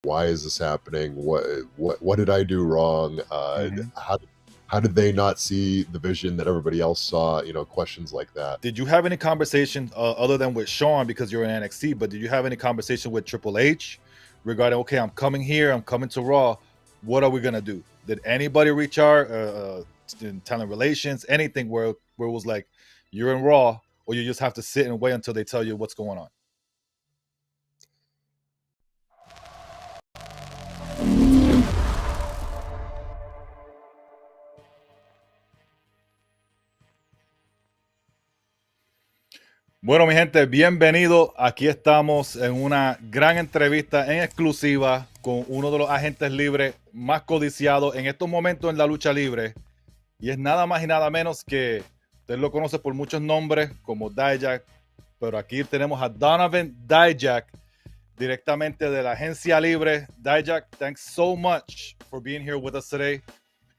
why is this happening? What did I do wrong? Mhm. How did they not see the vision that everybody else saw? Questions like that. Did you have any conversation other than with Sean because you're in NXT? But did you have any conversation with Triple H regarding, okay, I'm coming here, I'm coming to Raw. What are we gonna do? Did anybody reach out in talent relations, anything where it was like you're in Raw, or you just have to sit and wait until they tell you what's going on? Bueno, mi gente, bienvenido. Aquí estamos en una gran entrevista en exclusiva con uno de los agentes libres más codiciados en estos momentos en la lucha libre. Y es nada más y nada menos que, usted lo conoce por muchos nombres como Dijak, pero aquí tenemos a Donovan Dijak, directamente de la agencia libre. Dijak, thanks so much for being here with us today.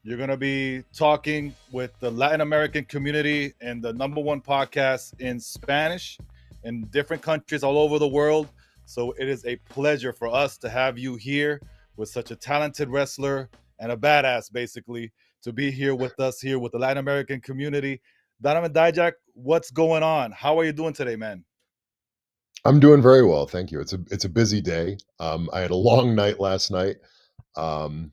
You're going to be talking with the Latin American community and the #1 podcast in Spanish in different countries all over the world. So it is a pleasure for us to have you here with such a talented wrestler and a badass, basically, to be here with us here with the Latin American community. Donovan Dijak, what's going on? How are you doing today, man? I'm doing very well, thank you. It's a busy day. I had a long night last night. Um,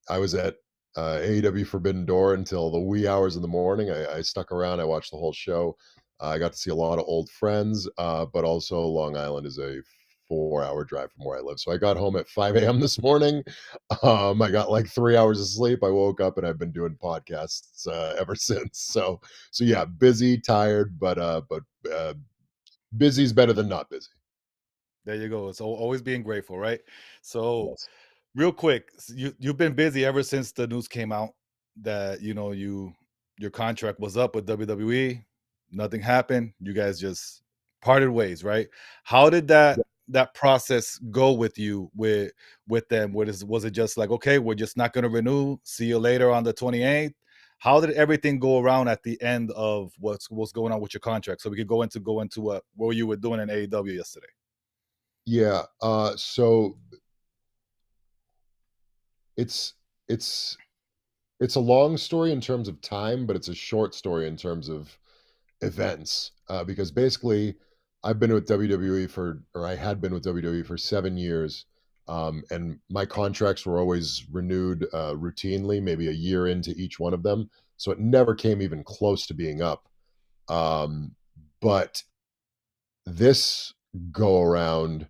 I was at AEW Forbidden Door until the wee hours in the morning. I stuck around. I watched the whole show. I got to see a lot of old friends, but also Long Island is a 4-hour drive from where I live. So I got home at 5 a.m. this morning. I got like 3 hours of sleep. I woke up and I've been doing podcasts ever since. So yeah, busy, tired, but busy's better than not busy. There you go. It's always being grateful, right? So, Yes. real quick, you've been busy ever since the news came out that your contract was up with WWE. Nothing happened. You guys just parted ways, right? How did that process go with you with them? Was it just like, okay, we're just not going to renew? See you later on the 28th. How did everything go around at the end of what's going on with your contract? So we could go into what you were doing in AEW yesterday. Yeah. So it's it's it's a long story in terms of time, but it's a short story in terms of events. Because basically, I've been with WWE or I had been with WWE for 7 years, and my contracts were always renewed routinely, maybe a year into each one of them. So it never came even close to being up. Um, but this go around,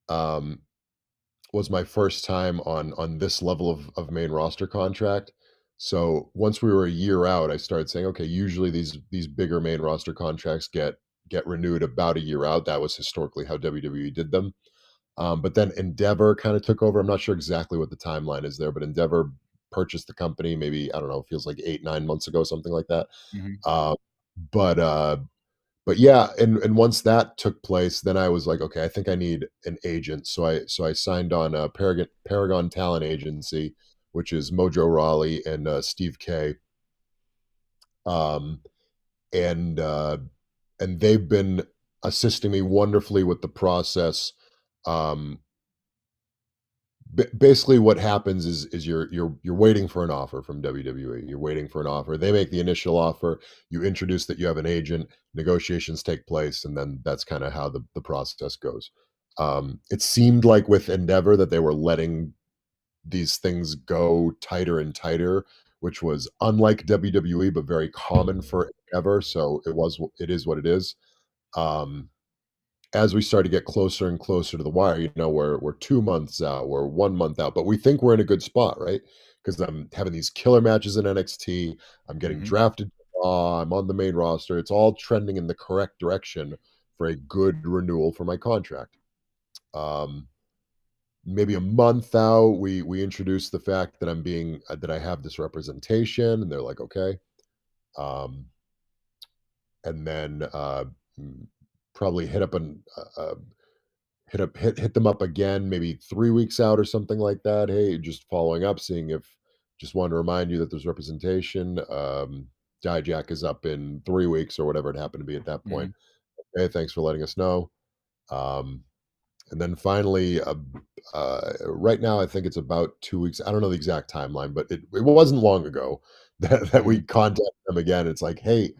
um, was my first time on this level of main roster contract. So once we were a year out, I started saying, okay, usually these bigger main roster contracts get renewed about a year out. That was historically how WWE did them. But then Endeavor kind of took over. I'm not sure exactly what the timeline is there, but Endeavor purchased the company maybe, I don't know, feels like 8, 9 months ago, something like that. Mhm. Uh, but but yeah, and once that took place, then I was like, okay, I think I need an agent. So I signed on a Paragon Talent Agency, which is Mojo Rawley and Steve K. Um, and and they've been assisting me wonderfully with the process. Um, Basically, what happens is you're waiting for an offer from WWE. You're waiting for an offer. They make the initial offer. You introduce that you have an agent. Negotiations take place, and then that's kind of how the process goes. It seemed like with Endeavor that they were letting these things go tighter and tighter, which was unlike WWE, but very common for Endeavor. So it is what it is. Um, as we start to get closer and closer to the wire, we're 2 months out, we're 1 month out, but we think we're in a good spot, right? Because I'm having these killer matches in NXT, I'm getting Mhm. drafted to Raw, I'm on the main roster. It's all trending in the correct direction for a good renewal for my contract. Um, Maybe a month out, we introduce the fact that that I have this representation, and they're like, okay. Um, and then mm, probably hit them up again maybe 3 weeks out or something like that. "Hey, just following up, seeing if just wanted to remind you that there's representation. Dijak is up in 3 weeks," or whatever it happened to be at that point. Mhm. "Hey, thanks for letting us know." Um, And then finally, right now, I think it's about 2 weeks. I don't know the exact timeline, but it wasn't long ago that we Mhm. contacted them again. It's like, hey,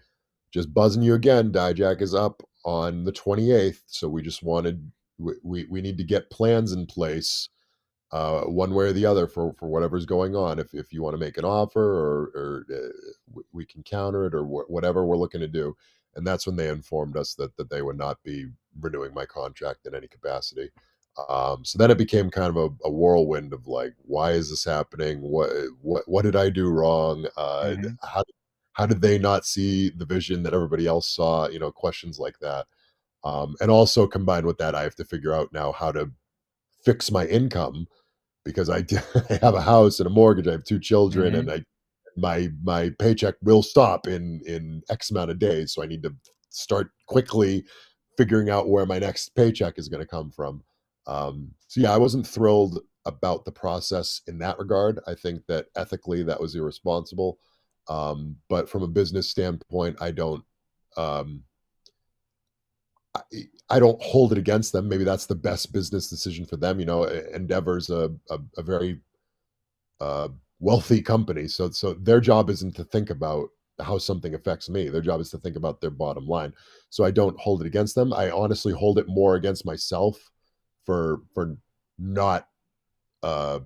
just buzzing you again. Dijak is up on the 28th, so we just wanted we need to get plans in place, one way or the other for whatever's going on. If you want to make an offer, or we can counter it, or whatever we're looking to do. And that's when they informed us that they would not be renewing my contract in any capacity. So then it became kind of a whirlwind of like, why is this happening? What did I do wrong? Mhm. How did they not see the vision that everybody else saw? Questions like that. And also combined with that, I have to figure out now how to fix my income because I have a house and a mortgage. I have 2 children, Mhm. and my paycheck will stop in X amount of days, so I need to start quickly figuring out where my next paycheck is gonna come from. So yeah, I wasn't thrilled about the process in that regard. I think that ethically, that was irresponsible. But from a business standpoint, um I I don't hold it against them. Maybe that's the best business decision for them. Endeavor's a very uh, wealthy company. So their job isn't to think about how something affects me. Their job is to think about their bottom line. So I don't hold it against them. I honestly hold it more against myself for not uh,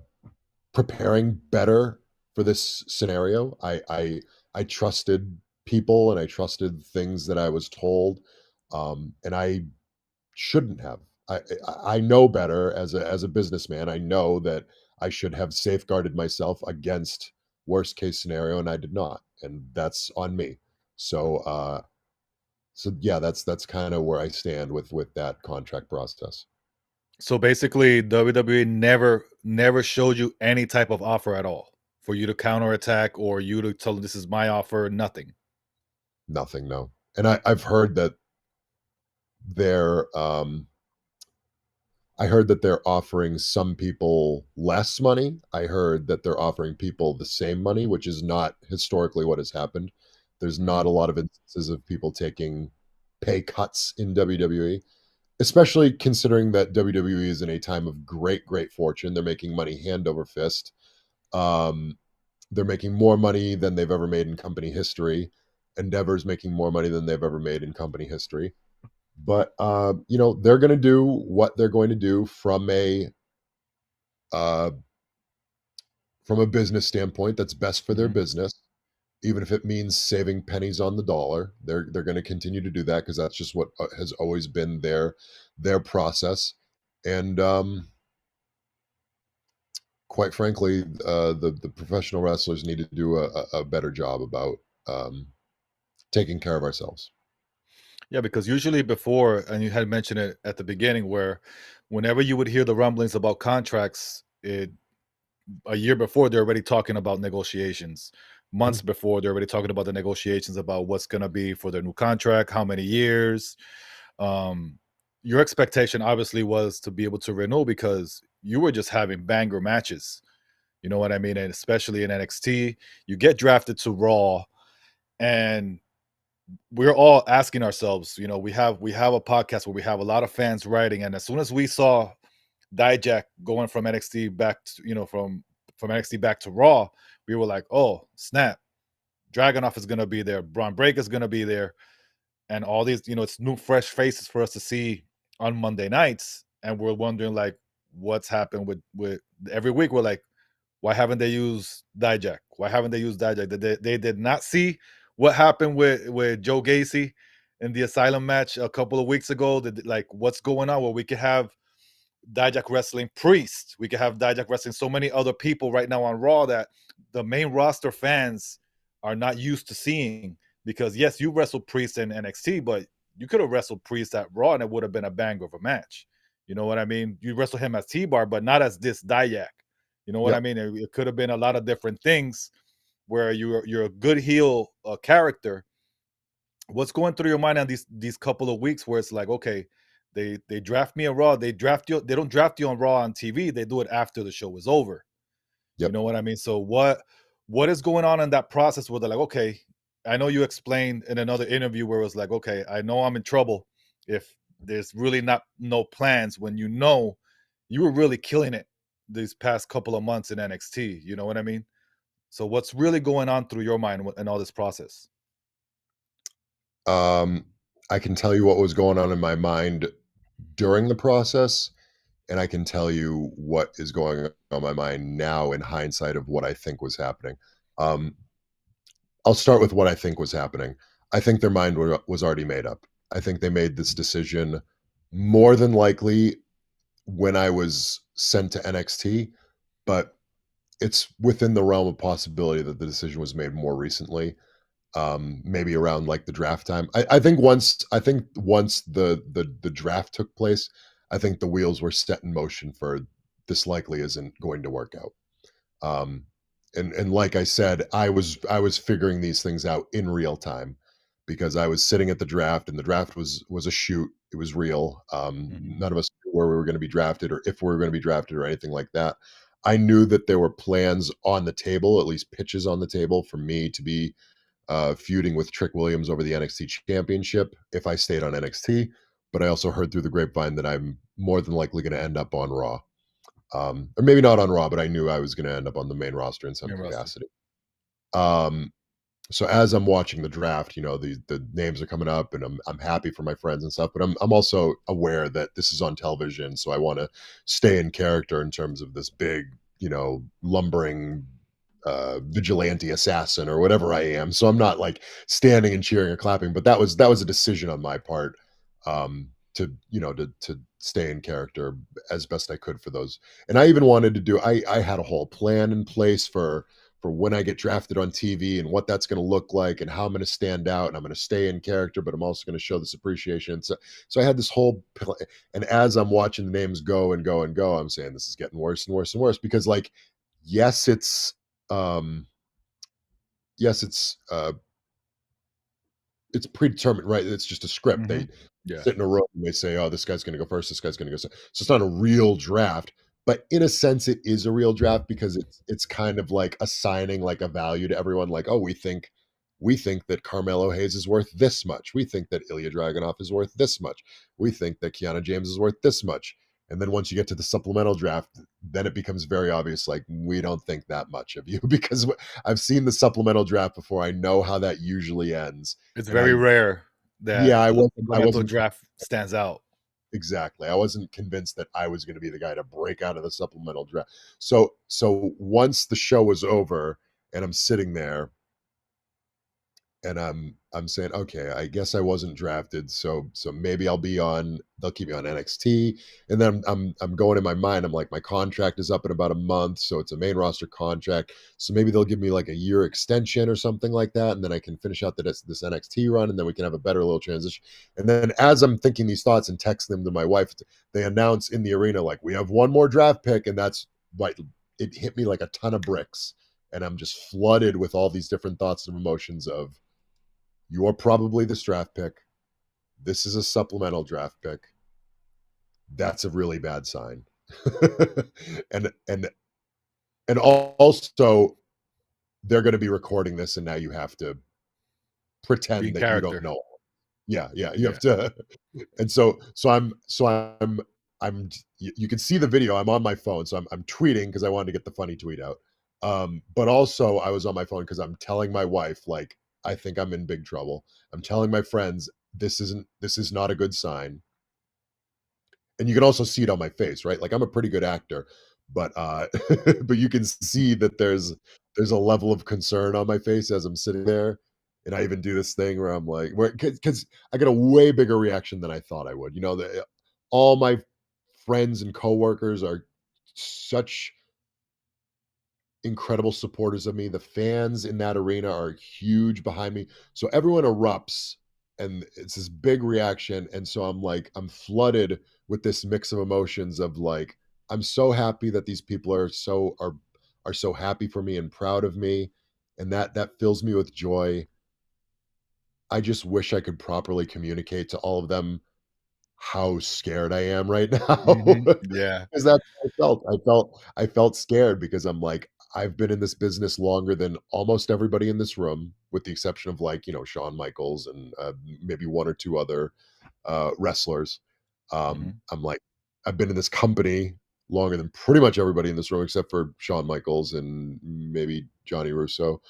preparing better for this scenario. I trusted people and I trusted things that I was told, and I shouldn't have. I know better as a businessman. I know that I should have safeguarded myself against worst case scenario, and I did not, and that's on me. So yeah, that's kind of where I stand with that contract process. So basically, WWE never showed you any type of offer at all for you to counterattack or you to tell them this is my offer. Nothing. Nothing, no. And I've heard that they're I heard that they're offering some people less money. I heard that they're offering people the same money, which is not historically what has happened. There's not a Mhm. lot of instances of people taking pay cuts in WWE, especially considering that WWE is in a time of great, great fortune. They're making money hand over fist. Um, they're making more money than they've ever made in company history. Endeavor's making more money than they've ever made in company history. But they're going to do what they're going to do uh, from a business standpoint that's best for their Mhm. business, even if it means saving pennies on the dollar. They're going to continue to do that because that's just what has always been their process. And quite frankly, the professional wrestlers need to do a better job about um, taking care of ourselves. Yeah, because usually before, and you had mentioned it at the beginning, where whenever you would hear the rumblings about contracts, a year before they're already talking about negotiations. Months Mhm. before they're already talking about the negotiations about what's going to be for their new contract, how many years. Um, your expectation obviously was to be able to renew because you were just having banger matches. You know what I mean? And especially in NXT, you get drafted to Raw, and we're all asking ourselves, we have a podcast where we have a lot of fans writing, and as soon as we saw Dijak going from NXT back to, from NXT back to Raw, we were like, oh snap, Dragonoff is gonna be there, Braun Breaker is gonna be there, and all these, it's new fresh faces for us to see on Monday nights, and we're wondering like what's happened with every week. We're like, why haven't they used Dijak? Why haven't they used Dijak? They did not see what happened with Joe Gacy in the Asylum match a couple of weeks ago. Like, what's going on? Where we could have Dijak wrestling Priest, we could have Dijak wrestling so many other people right now on Raw that the main roster fans are not used to seeing. Because yes, you wrestled Priest in NXT, but you could have wrestled Priest at Raw and it would have been a banger of a match. You know what I mean? You wrestle him as T-Bar, but not as this Dijak. You know what I Yep, mean? It could have been a lot of different things where you're a good heel character. What's going through your mind on these couple of weeks where it's like, okay, they draft me on Raw, they draft you, they don't draft you on Raw on TV, they do it after the show is over. You yep. know what I mean? So what is going on in that process where they're like, okay, I know you explained in another interview where it was like, okay, I know I'm in trouble if there's really not no plans when you know you were really killing it these past couple of months in NXT. You know what I mean? So what's really going on through your mind in all this process? Um, I can tell you what was going on in my mind during the process, and I can tell you what is going on in my mind now in hindsight of what I think was happening. Um, I'll start with what I think was happening. I think their mind was already made up. I think they made this decision more than likely when I was sent to NXT, but it's within the realm of possibility that the decision was made more recently, maybe around like the draft time. I think once the draft took place, I think the wheels were set in motion for this likely isn't going to work out. Um, and like I said, I was figuring these things out in real time because I was sitting at the draft, and the draft was a shoot. It was real. Mhm. None of us knew where we were going to be drafted or if we were going to be drafted or anything like that. I knew that there were plans on the table, at least pitches on the table, for me to be feuding with Trick Williams over the NXT Championship if I stayed on NXT. But I also heard through the grapevine that I'm more than likely going to end up on Raw, or maybe not on Raw, but I knew I was going to end up on the main roster in some Main roster. capacity. Um, so as I'm watching the draft, the names are coming up, and I'm happy for my friends and stuff. But I'm also aware that this is on television, so I want to stay in character in terms of this big, lumbering vigilante assassin or whatever I am. So I'm not like standing and cheering or clapping, but that was a decision on my part, to stay in character as best I could for those. And I even wanted to do. I had a whole plan in place for when I get drafted on TV and what that's going to look like and how I'm going to stand out, and I'm going to stay in character, but I'm also going to show this appreciation. So I had this whole, and as I'm watching the names go and go and go, I'm saying this is getting worse and worse and worse because, like, yes, um, yes, it's predetermined, right? It's just a script. They Mhm. Yeah. sit in a room and they say, "Oh, this guy's going to go first. This guy's going to go." So it's not a real draft, but in a sense, it is a real draft because it's kind of like assigning like a value to everyone. Like, oh, we think that Carmelo Hayes is worth this much. We think that Ilya Dragunov is worth this much. We think that Kiana James is worth this much. And then once you get to the supplemental draft, then it becomes very obvious. Like, we don't think that much of you because I've seen the supplemental draft before. I know how that usually ends, It's and very I rare that yeah, I a wasn't I supplemental wasn't draft stands out. exactly. I wasn't convinced that I was gonna be the guy to break out of the supplemental draft. So once the show was over and I'm sitting there and I'm saying, okay, I guess I wasn't drafted, so maybe they'll keep me on NXT. And then I'm going in my mind, I'm like, my contract is up in about a month, so it's a main roster contract. So maybe they'll give me like a year extension or something like that, and then I can finish out this NXT run, and then we can have a better little transition. And then as I'm thinking these thoughts and text them to my wife, they announce in the arena, like, we have one more draft pick, and that's like it hit me like a ton of bricks. And I'm just flooded with all these different thoughts and emotions of, you are probably this draft pick. This is a supplemental draft pick. That's a really bad sign. and also, they're going to be recording this, and now you have to Be pretend in that you don't character. know. Yeah, you Yeah. have to. And so I'm you can see the video. I'm on my phone, so I'm tweeting because I wanted to get the funny tweet out. But also I was on my phone because I'm telling my wife, like, I think I'm in big trouble. I'm telling my friends, this is not a good sign. And you can also see it on my face, right? Like, I'm a pretty good actor, but but you can see that there's a level of concern on my face as I'm sitting there. And I even do this thing where I'm like, because I get a way bigger reaction than I thought I would. All my friends and coworkers are such incredible supporters of me. The fans in that arena are huge behind me. So everyone erupts, and it's this big reaction. And so I'm flooded with this mix of emotions of, like, I'm so happy that these people are so happy for me and proud of me. And that fills me with joy. I just wish I could properly communicate to all of them how scared I am right now. Mhm. Yeah. Because that's how I felt. I felt scared because I'm like, I've been in this business longer than almost everybody in this room, with the exception of, like, Shawn Michaels and maybe one or two other wrestlers. I'm like, I've been in this company longer than pretty much everybody in this room except for Shawn Michaels and maybe Johnny Russo.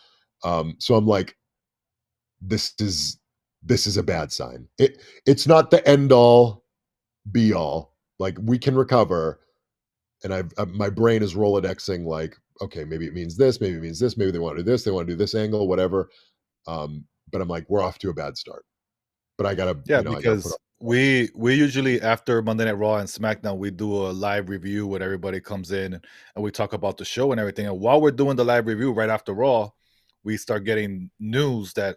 So I'm like, this is this is a bad sign. It's not the end all be all. Like we can recover, and my brain is rolodexing like, okay, maybe it means this, maybe it means this, maybe they want to do this, they want to do this angle, whatever. But I'm like, we're off to a bad start. But I gotta, Yeah, I gotta put because up. we usually after Monday Night Raw and SmackDown, we do a live review where everybody comes in and we talk about the show and everything. And while we're doing the live review right after Raw, we start getting news that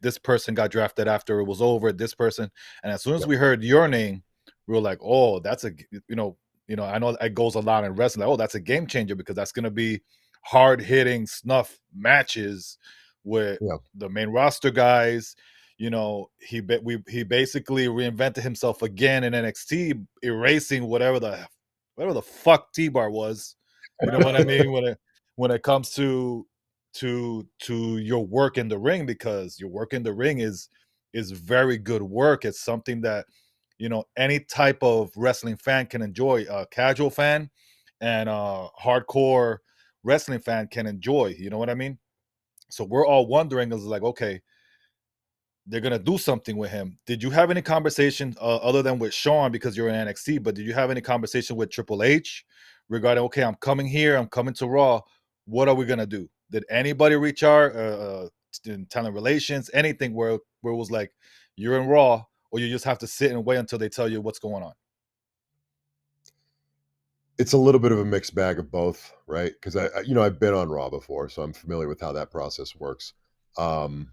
this person got drafted after it was over. This person, and as soon as Yeah, we heard your name, we were like, "Oh, that's a I know it goes a lot in wrestling. Like, oh, that's a game changer because that's going to be hard hitting snuff matches with yeah. the main roster guys." He basically reinvented himself again in NXT, erasing whatever the fuck T-Bar was. You know what I mean? When it comes to your work in the ring, because your work in the ring is very good work. It's something that any type of wrestling fan can enjoy. A casual fan and a hardcore wrestling fan can enjoy. You know what I mean? So we're all wondering, is like, okay, they're gonna do something with him. Did you have any conversation other than with Sean because you're in NXT? But did you have any conversation with Triple H regarding, okay, I'm coming here, I'm coming to Raw. What are we gonna do? Did anybody reach out in talent relations, anything where it was like you're in Raw, or you just have to sit and wait until they tell you what's going on? It's a little bit of a mixed bag of both, right? Because I've been on Raw before, so I'm familiar with how that process works. Um,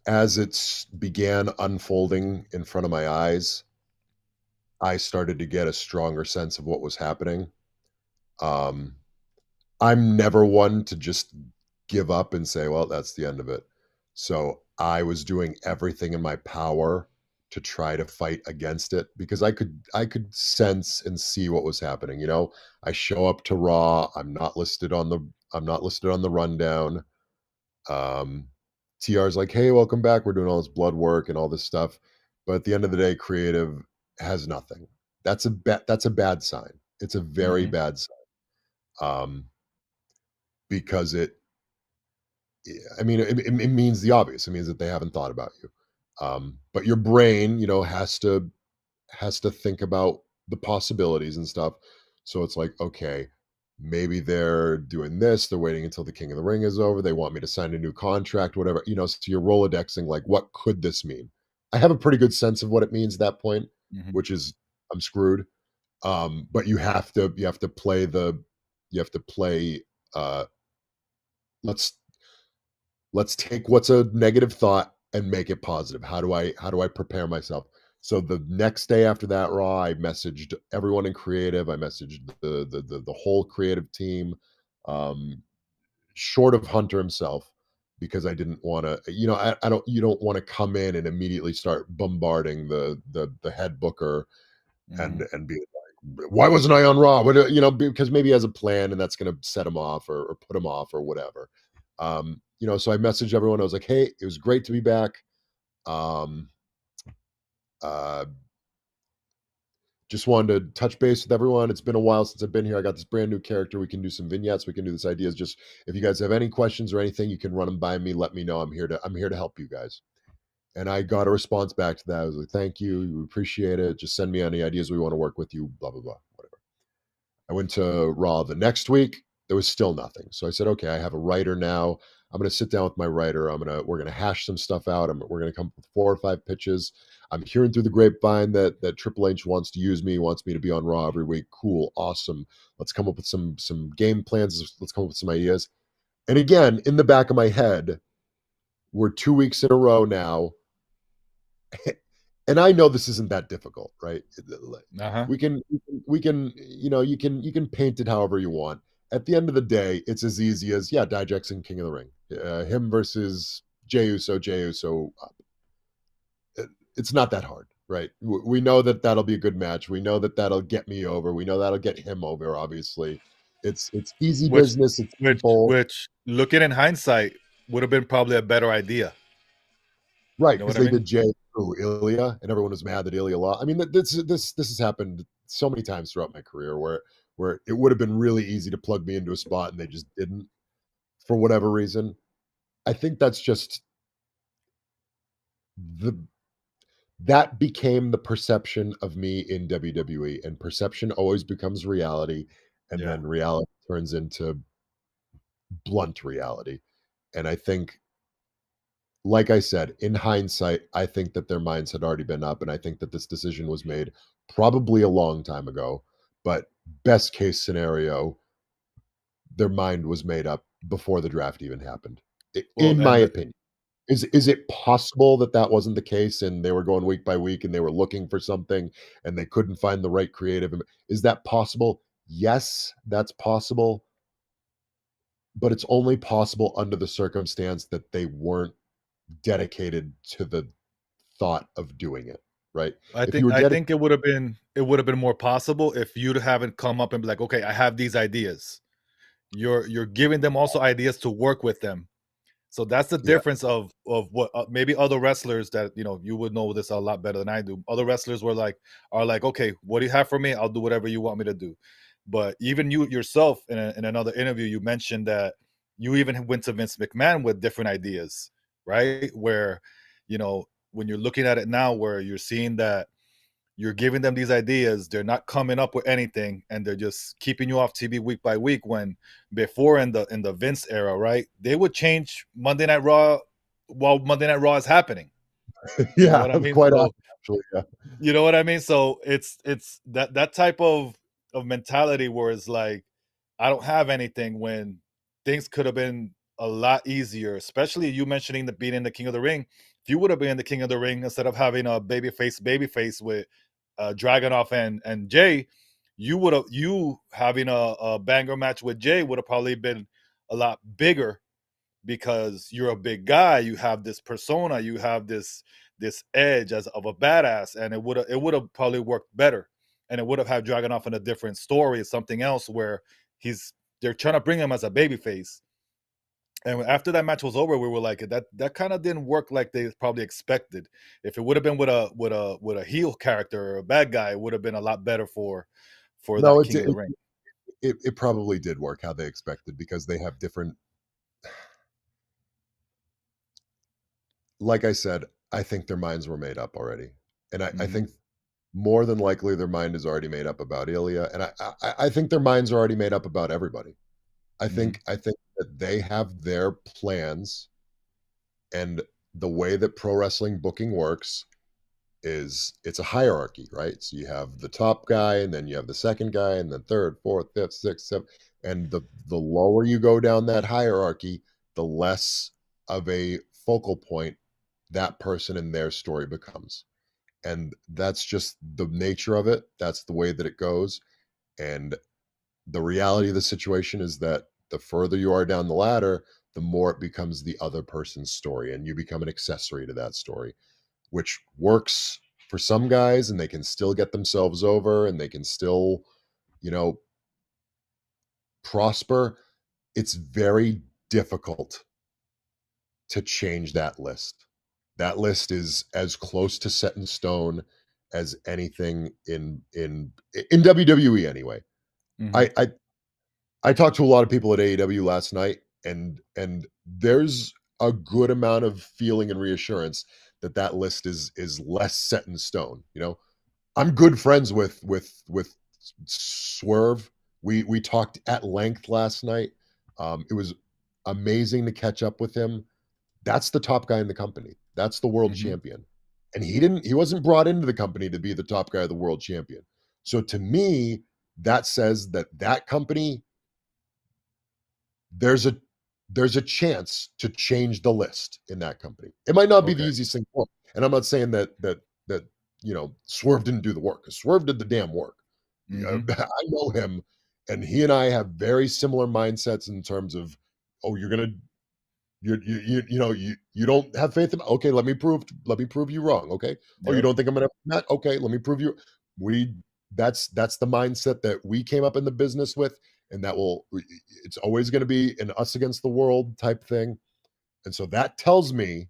as it's began unfolding in front of my eyes, I started to get a stronger sense of what was happening. Um, I'm never one to just give up and say, "Well, that's the end of it." So, I was doing everything in my power to try to fight against it because I could sense and see what was happening, you know? I show up to Raw, I'm not listed on the rundown. Um, TR's like, "Hey, welcome back. We're doing all this blood work and all this stuff." But at the end of the day, creative has nothing. That's a bad sign. It's a very Mm-hmm. bad sign. Because I mean, it means the obvious. It means that they haven't thought about you. But your brain, has to think about the possibilities and stuff. So it's like, okay, maybe they're doing this. They're waiting until the King of the Ring is over. They want me to sign a new contract, whatever. So you're Rolodexing, like, what could this mean? I have a pretty good sense of what it means at that point, Mm-hmm. which is I'm screwed. But you have to play. Uh, let's let's take what's a negative thought and make it positive. How do I prepare myself? So the next day after that Raw, I messaged everyone in creative. I messaged the whole creative team, um, short of Hunter himself, because I didn't want to. I don't. You don't want to come in and immediately start bombarding the head booker Mm-hmm. and be like, why wasn't I on Raw? Because maybe he has a plan and that's going to set him off or put him off or whatever. So I messaged everyone. I was like, hey, it was great to be back. Um, uh, just wanted to touch base with everyone. It's been a while since I've been here. I got this brand new character. We can do some vignettes. We can do this ideas. Just if you guys have any questions or anything, you can run them by me. Let me know. I'm here to help you guys. And I got a response back to that. I was like, thank you. We appreciate it. Just send me any ideas. We want to work with you. Blah blah blah. Whatever. I went to Raw the next week. There was still nothing. So I said, okay, I have a writer now. I'm going to sit down with my writer. We're going to hash some stuff out. We're going to come up with 4 or 5 pitches. I'm hearing through the grapevine that Triple H wants to use me, wants me to be on Raw every week. Cool, awesome. Let's come up with some game plans. Let's come up with some ideas. And again, in the back of my head, we're 2 weeks in a row now, and I know this isn't that difficult, right? Uh-huh. We can you can paint it however you want. At the end of the day, it's as easy as, yeah, Dijak's in King of the Ring, him versus Jey Uso, Jey Uso. It's not that hard, right? We know that that'll be a good match. We know that that'll get me over. We know that'll get him over. Obviously, it's easy Which business. It's which simple, which looking in hindsight would have been probably a better idea. right? You know Because what I they mean? did Jay. Ooh, Ilya, and everyone was mad that Ilya lost. I mean, this has happened so many times throughout my career where it would have been really easy to plug me into a spot and they just didn't for whatever reason. I think that's just the that became the perception of me in WWE, and perception always becomes reality, and Yeah. then reality turns into blunt reality. And I think, like I said, in hindsight, I think that their minds had already been up, and I think that this decision was made probably a long time ago. But best case scenario, their mind was made up before the draft even happened, Well, in my opinion. Is it possible that that wasn't the case and they were going week by week and they were looking for something and they couldn't find the right creative? Is that possible? Yes, that's possible, but it's only possible under the circumstance that they weren't dedicated to the thought of doing it, right? If you were I dedicated, think it would have been more possible if you'd haven't come up and be like, okay, I have these ideas. You're giving them also ideas to work with them. So that's the yeah, difference of what maybe other wrestlers that you would know this a lot better than I do. Other wrestlers are like, okay, what do you have for me? I'll do whatever you want me to do. But even you yourself in another interview, you mentioned that you even went to Vince McMahon with different ideas, right? Where when you're looking at it now, where you're seeing that you're giving them these ideas, they're not coming up with anything, and they're just keeping you off TV week by week. When before in the Vince era, right, they would change Monday Night Raw while Monday Night Raw is happening. You know yeah, what I mean? quite So often, actually, yeah. you know what I mean? So it's that type of mentality where it's like, I don't have anything, when things could have been a lot easier, especially you mentioning the being in the King of the Ring. If you would have been in the King of the Ring instead of having a babyface with Dragunov and Jay, you having a banger match with Jay would have probably been a lot bigger, because you're a big guy, you have this persona, you have this edge as of a badass, and it would have probably worked better, and it would have had Dragunov in a different story, something else where he's they're trying to bring him as a babyface. And after that match was over, we were like, that kind of didn't work like they probably expected. If it would have been with a heel character or a bad guy, it would have been a lot better for No, that it King did of the Ring. it probably did work how they expected because they have different, like I said, I think their minds were made up already, and I Hmm. think more than likely their mind is already made up about Ilya, and I think their minds are already made up about everybody. Hmm. I think that they have their plans, and the way that pro wrestling booking works is it's a hierarchy, right? So you have the top guy, and then you have the second guy, and then third, fourth, fifth, sixth, seventh, and the lower you go down that hierarchy, the less of a focal point that person and their story becomes. And that's just the nature of it. That's the way that it goes. And the reality of the situation is that the further you are down the ladder, the more it becomes the other person's story, and you become an accessory to that story, which works for some guys, and they can still get themselves over and they can still, you know, prosper. It's very difficult to change that list. That list is as close to set in stone as anything in WWE anyway. Hmm. I I talked to a lot of people at AEW last night, and there's a good amount of feeling and reassurance that that list is less set in stone. You know, I'm good friends with Swerve. We talked at length last night. It was amazing to catch up with him. That's the top guy in the company. That's the world Hmm. champion. And he wasn't brought into the company to be the top guy, the world champion. So to me, that says that that company, there's a there's a chance to change the list in that company. It might not be the Okay. easiest thing for 'em, and I'm not saying that Swerve didn't do the work, 'cause Swerve did the damn work. Yeah, Hmm. I know him, and he and I have very similar mindsets in terms of, "Oh, you don't have faith in, okay, let me prove you wrong, okay? Oh, you Yep. don't think I'm gonna that? Okay, let me prove you." We that's the mindset that we came up in the business with, and it's always gonna be an us against the world type thing. And so that tells me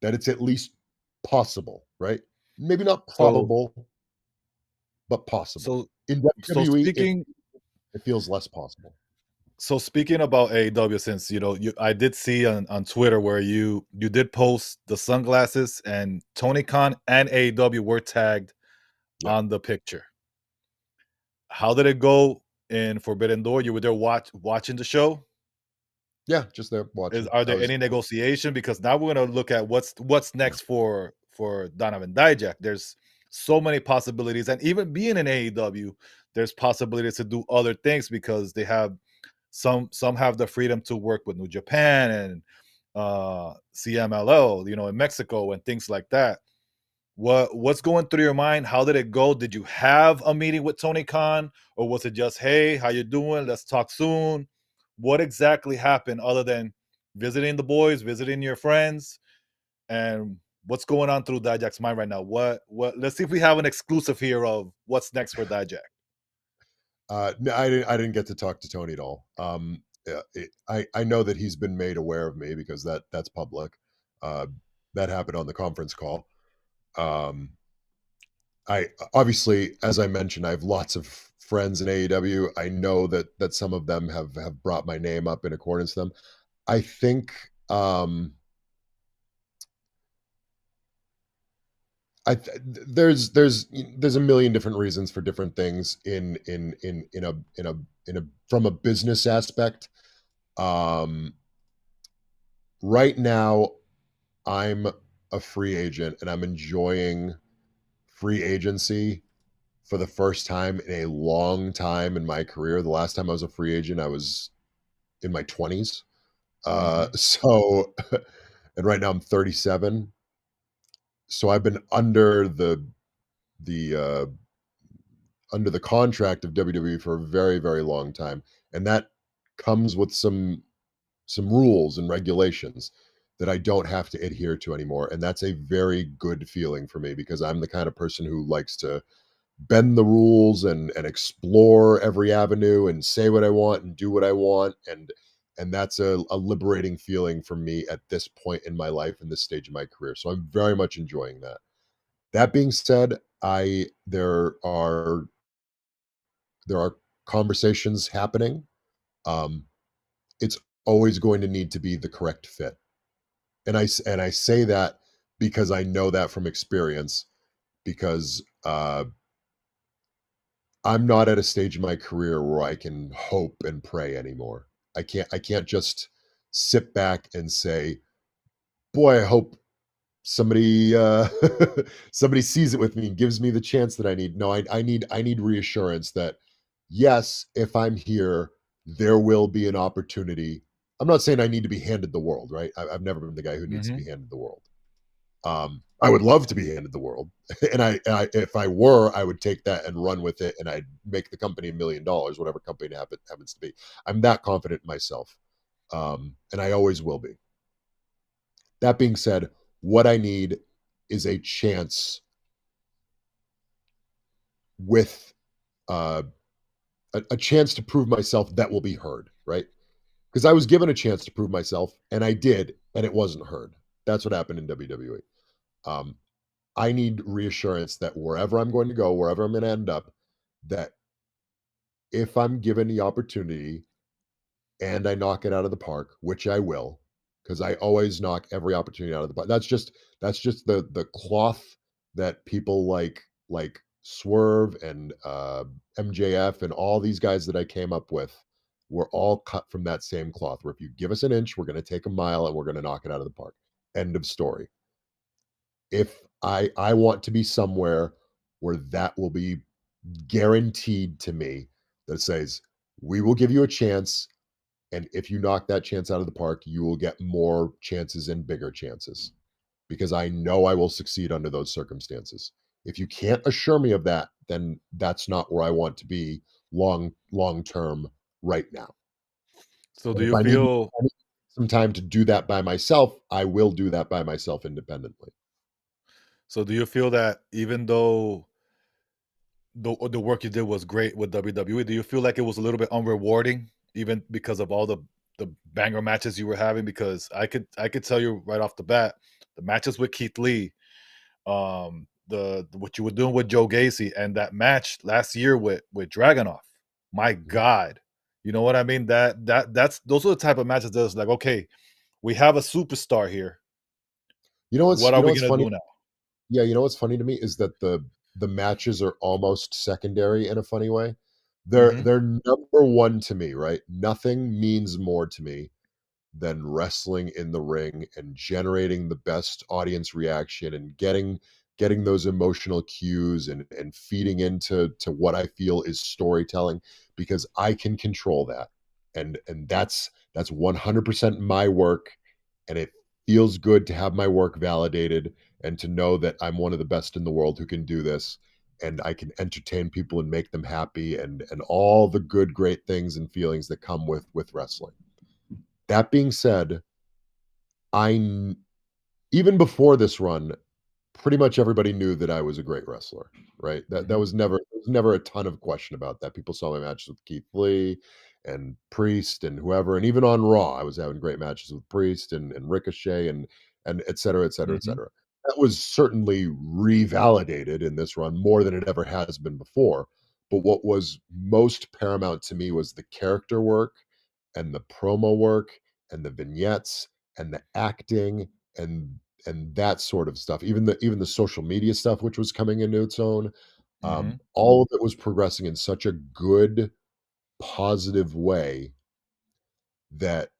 that it's at least possible, right? Maybe not So probable, but possible. so In so WWE, speaking it feels less possible. so speaking about AEW, since I did see on Twitter where you did post the sunglasses, and Tony Khan and AEW were tagged Yeah. on the picture. How did it go in Forbidden Door? You were there watching the show. Yeah, just there watching. Are I there was any negotiation? Because now we're gonna look at what's yeah. next for Donovan Dijak. There's so many possibilities, and even being in AEW, there's possibilities to do other things because they have some have the freedom to work with New Japan and CMLL, in Mexico and things like that. What's going through your mind? How did it go? Did you have a meeting with Tony Khan, or was it just, hey, how you doing? Let's talk soon. What exactly happened other than visiting the boys, visiting your friends, and what's going on through Dijak's mind right now? What? Let's see if we have an exclusive here of what's next for Dijak. No, I didn't get to talk to Tony at all. Yeah, I know that he's been made aware of me because that's public. Uh, that happened on the conference call. Um, I obviously, as I mentioned, I have lots of friends in AEW. I know that some of them have brought my name up in accordance to them. I think there's a million different reasons for different things in a from a business aspect. Um, right now, I'm a free agent and I'm enjoying free agency for the first time in a long time in my career. The last time I was a free agent, I was in my 20s. Mm-hmm. So, and right now I'm 37. So I've been the under the contract of WWE for a very, very long time, and that comes with some rules and regulations that I don't have to adhere to anymore, and that's a very good feeling for me because I'm the kind of person who likes to bend the rules and explore every avenue and say what I want and do what I want, and that's a liberating feeling for me at this point in my life and this stage of my career. So I'm very much enjoying that. That being said, I there are conversations happening. Um, it's always going to need to be the correct fit, and I say that because I know that from experience. Because I'm not at a stage in my career where I can hope and pray anymore. I can't just sit back and say, "Boy, I hope somebody somebody sees it with me and gives me the chance that I need." No, I need reassurance that yes, if I'm here, there will be an opportunity. I'm not saying I need to be handed the world, right? I've never been the guy who needs to Mm-hmm. be handed the world. I would love to be handed the world, and if I were, I would take that and run with it, and I'd make the company $1 million, whatever company happens to be. I'm that confident in myself, and I always will be. That being said, what I need is a chance with uh, a chance to prove myself that will be heard, right? Because I was given a chance to prove myself, and I did, and it wasn't heard. That's what happened in WWE. Um, I need reassurance that wherever I'm going to go, wherever I'm going to end up, that if I'm given the opportunity and I knock it out of the park, which I will, because I always knock every opportunity out of the park. That's just the cloth that people like Swerve and MJF and all these guys that I came up with were all cut from that same cloth. Where if you give us an inch, we're going to take a mile and we're going to knock it out of the park. End of story. If I want to be somewhere where that will be guaranteed to me, that says we will give you a chance, and if you knock that chance out of the park, you will get more chances and bigger chances because I know I will succeed under those circumstances. If you can't assure me of that, then that's not where I want to be long term right now. So And do if you I need feel some time to do that by myself, I will do that by myself independently. that even though the work you did was great with WWE, do you feel like it was a little bit unrewarding, even because of all the banger matches you were having? Because I could tell you right off the bat, the matches with Keith Lee, the what you were doing with Joe Gacy and that match last year with Dragunov. My Mhm. God, you know what I mean? That's those are the type of matches that's like, okay, we have a superstar here. What You are know we what's gonna funny? do now? Yeah, you know what's funny to me is that the matches are almost secondary in a funny way. Hmm. They're number 1 to me, right? Nothing means more to me than wrestling in the ring and generating the best audience reaction and getting those emotional cues and feeding into what I feel is storytelling because I can control that. And that's 100% my work, and it feels good to have my work validated and to know that I'm one of the best in the world who can do this and I can entertain people and make them happy and all the good great things and feelings that come with wrestling. That being said, I kn even before this run, pretty much everybody knew that I was a great wrestler, right? That Hmm. was never a ton of question about that. People saw my matches with Keith Lee and Priest and whoever, and even on Raw, I was having great matches with Priest and Ricochet and et cetera, et cetera, et Hmm. cetera. That was certainly revalidated in this run more than it ever has been before. But what was most paramount to me was the character work and the promo work and the vignettes and the acting and that sort of stuff. Even the social media stuff, which was coming into its own, Hmm. all of it was progressing in such a good, positive way that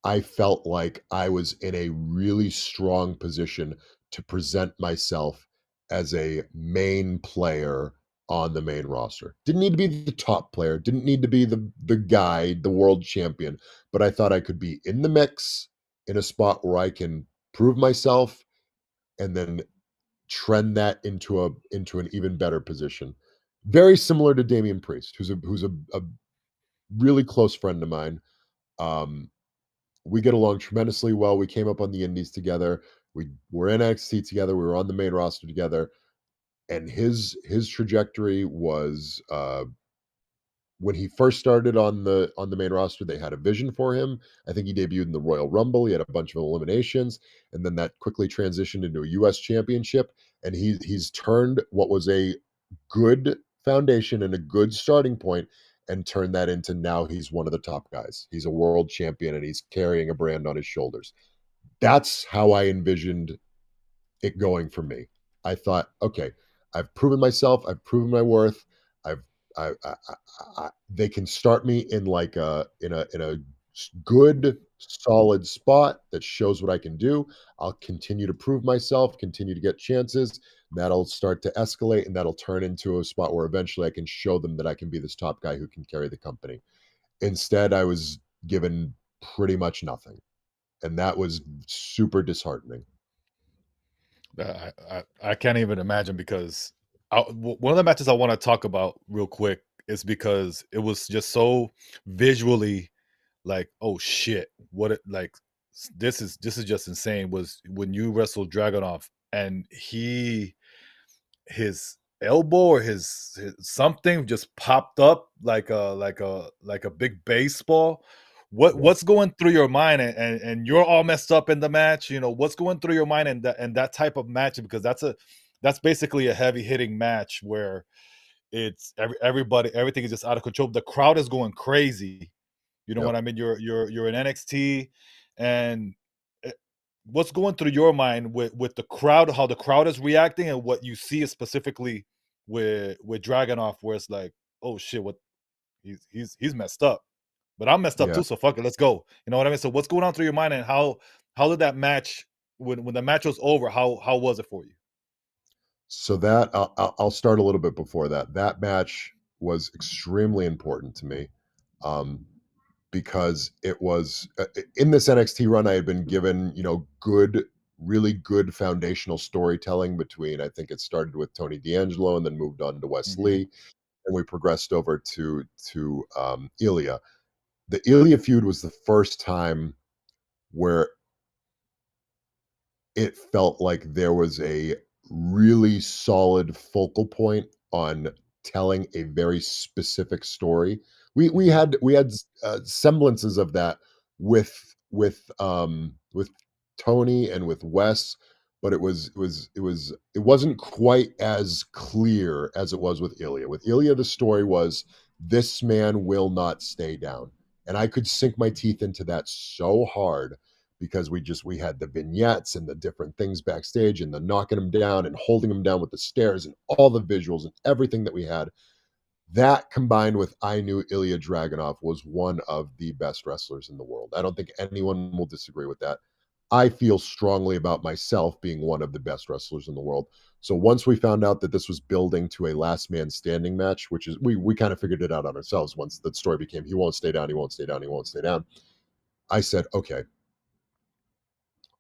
I felt like I was in a really strong position to present myself as a main player on the main roster. Didn't need to be the top player, didn't need to be the guy, the world champion, but I thought I could be in the mix in a spot where I can prove myself and then trend that into an even better position. Very similar to Damian Priest, who's a really close friend of mine. Um, we get along tremendously well. We came up on the indies together. We were in NXT together. We were on the main roster together. And his trajectory was when he first started on the main roster, they had a vision for him. I think he debuted in the Royal Rumble. He had a bunch of eliminations, and then that quickly transitioned into a US championship. And he's turned what was a good foundation and a good starting point and turned that into now he's one of the top guys. He's a world champion and he's carrying a brand on his shoulders. That's how I envisioned it going for me. I thought, okay, I've proven myself, I've proven my worth. I've they can start me in like a good solid spot that shows what I can do. I'll continue to prove myself, continue to get chances. That'll start to escalate and that'll turn into a spot where eventually I can show them that I can be this top guy who can carry the company. Instead, I was given pretty much nothing. And that was super disheartening. I can't even imagine because one of the matches I want to talk about real quick is because it was just so visually like, oh shit, what it like this is just insane. Was when you wrestled Dragunov and his elbow or his something just popped up like a big baseball. Yeah. What's going through your mind, and you're all messed up in the match, what's going through your mind and that type of match, because that's basically a heavy hitting match where it's everything is just out of control. The crowd is going crazy. You know Yep. what I mean? You're in NXT, and eh, what's going through your mind with the crowd, how the crowd is reacting, and what you see specifically with Dragunov, where it's like, oh shit, what he's messed up, but I'm messed up Yeah. too. So fuck it, let's go. You know what I mean? So what's going on through your mind, and how did that match, when the match was over, how was it for you? So that I'll start a little bit before that. That match was extremely important to me, um, because it was in this NXT run. I had been given, good, really good foundational storytelling between. I think it started with Tony D'Angelo and then moved on to Wes Hmm. Lee, and we progressed over to Ilya. The Ilya feud was the first time where it felt like there was a really solid focal point on telling a very specific story. Hmm. We had semblances of that with Tony and with Wes, but it wasn't quite as clear as it was with Ilya. With Ilya, the story was this man will not stay down. And I could sink my teeth into that so hard because we had the vignettes and the different things backstage and the knocking him down and holding him down with the stairs and all the visuals and everything that we had. That combined with I knew Ilya Dragunov was one of the best wrestlers in the world. I don't think anyone will disagree with that. I feel strongly about myself being one of the best wrestlers in the world. So once we found out that this was building to a last man standing match, which is we kind of figured it out on ourselves once the story became he won't stay down, he won't stay down, he won't stay down. I said, okay,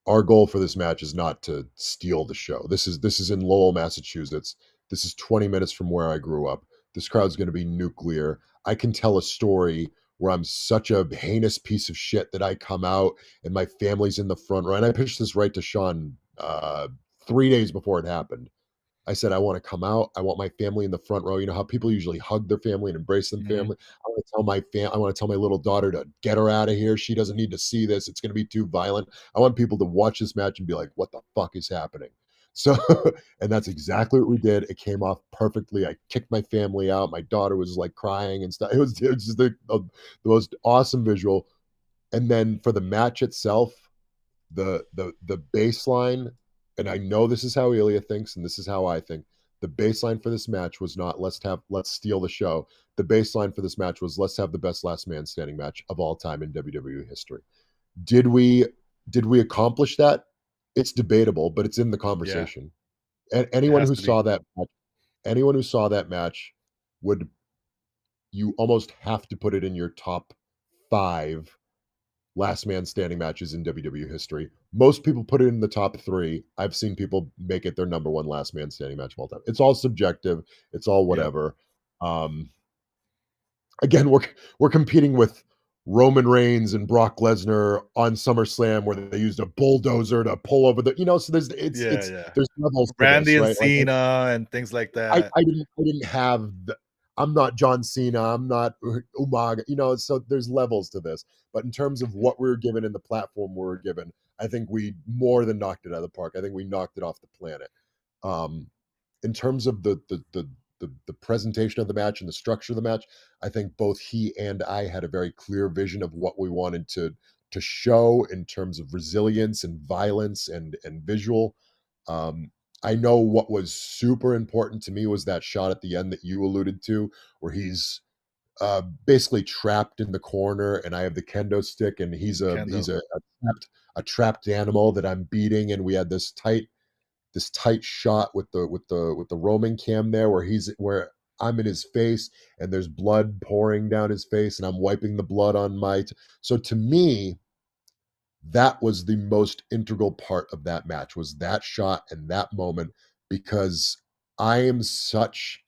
our goal for this match is not to steal the show. This is in Lowell, Massachusetts. This is 20 minutes from where I grew up. This crowd's going to be nuclear. I can tell a story where I'm such a heinous piece of shit that I come out and my family's in the front row. And I pitched this right to Sean 3 days before it happened. I said, I want to come out. I want my family in the front row. You know how people usually hug their family and embrace them Mhm. family. I want to tell my little daughter to get her out of here. She doesn't need to see this. It's going to be too violent. I want people to watch this match and be like, what the fuck is happening? So, and that's exactly what we did. It came off perfectly. I kicked my family out. My daughter was like crying and stuff. It was just the most awesome visual. And then for the match itself, the baseline, and I know this is how Ilya thinks, and this is how I think. The baseline for this match was not let's steal the show. The baseline for this match was let's have the best last man standing match of all time in WWE history. Did we did we accomplish that? It's debatable, but it's in the Yeah, conversation. And it has to be. anyone who saw that match would you almost have to put it in your top 5 last man standing matches in WWE history. Most people put it in the top 3. I've seen people make it their number 1 last man standing match of all time. It's all subjective. It's all Yeah, whatever. Um, again, we're competing with Roman Reigns and Brock Lesnar on SummerSlam where they used a bulldozer to pull over so yeah, yeah. there's levels to Randy this, and right? Like Cena and things like I that. I didn't have the I'm not John Cena, I'm not Umaga, so there's levels to this. But in terms of what we were given in the platform we were given, I think we more than knocked it out of the park. I think we knocked it off the planet. Um, in terms of the presentation of the match and the structure of the match, I think both he and I had a very clear vision of what we wanted to show in terms of resilience and violence and visual. Um, I know what was super important to me was that shot at the end that you alluded to, where he's basically trapped in the corner, and I have the kendo stick, and he's Kendo. a trapped animal that I'm beating, and we had this tight shot with the roaming cam there where I'm in his face and there's blood pouring down his face and I'm wiping the blood on so to me that was the most integral part of that match was that shot and that moment because I am such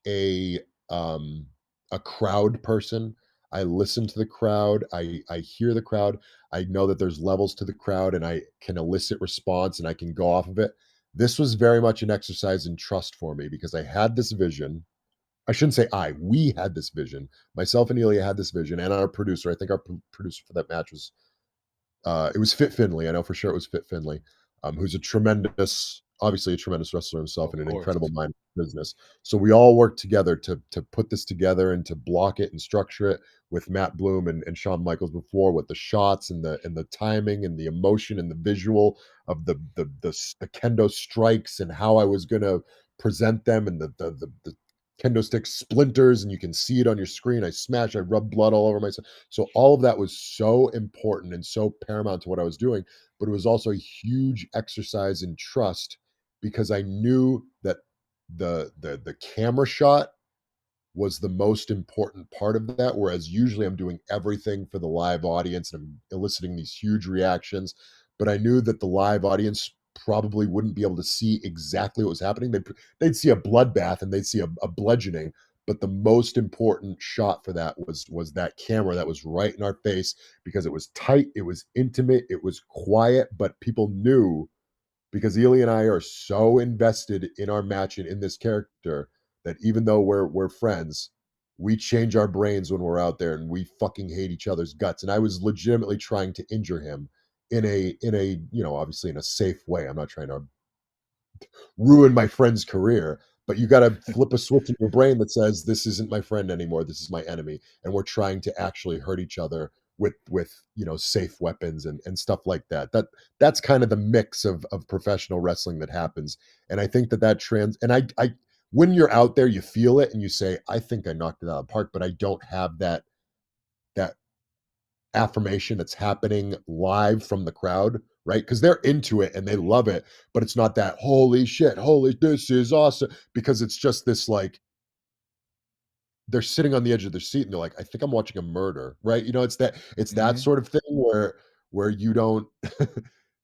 um a crowd person. I listen to the crowd. I hear the crowd. I know that there's levels to the crowd and I can elicit response and I can go off of it. This was very much an exercise in trust for me because I had this vision. I shouldn't say we had this vision. Myself and Ilya had this vision and our producer. I think our producer for that match was it was Fit Finley. I know for sure it was Fit Finley, who's obviously a tremendous wrestler himself Of and an course. incredible mind of business. So we all worked together to put this together and to block it and structure it with Matt Bloom and Shawn Michaels before with the shots and the timing and the emotion and the visual of the kendo strikes and how I was gonna present them and the kendo stick splinters and you can see it on your screen. I rub blood all over myself. So all of that was so important and so paramount to what I was doing, but it was also a huge exercise in trust because I knew that the camera shot was the most important part of that. Whereas usually I'm doing everything for the live audience and I'm eliciting these huge reactions, but I knew that the live audience probably wouldn't be able to see exactly what was happening. They'd see a bloodbath and they'd see a bludgeoning, but the most important shot for that was that camera that was right in our face because it was tight, it was intimate, it was quiet, but people knew because Ely and I are so invested in our match and in this character that even though we're friends, we change our brains when we're out there and we fucking hate each other's guts. And I was legitimately trying to injure him in a obviously in a safe way. I'm not trying to ruin my friend's career. But you got to flip a switch in your brain that says this isn't my friend anymore. This is my enemy, and we're trying to actually hurt each other with safe weapons and stuff like that. That's kind of the mix of professional wrestling that happens. And I think that trans and I when you're out there, you feel it and you say, I think I knocked it out of the park, but I don't have that affirmation that's happening live from the crowd, right? Because they're into it and they love it, but it's not that holy shit, holy, this is awesome. Because it's just this like they're sitting on the edge of their seat and they're like, I think I'm watching a murder, right? It's that Mhm. sort of thing where you don't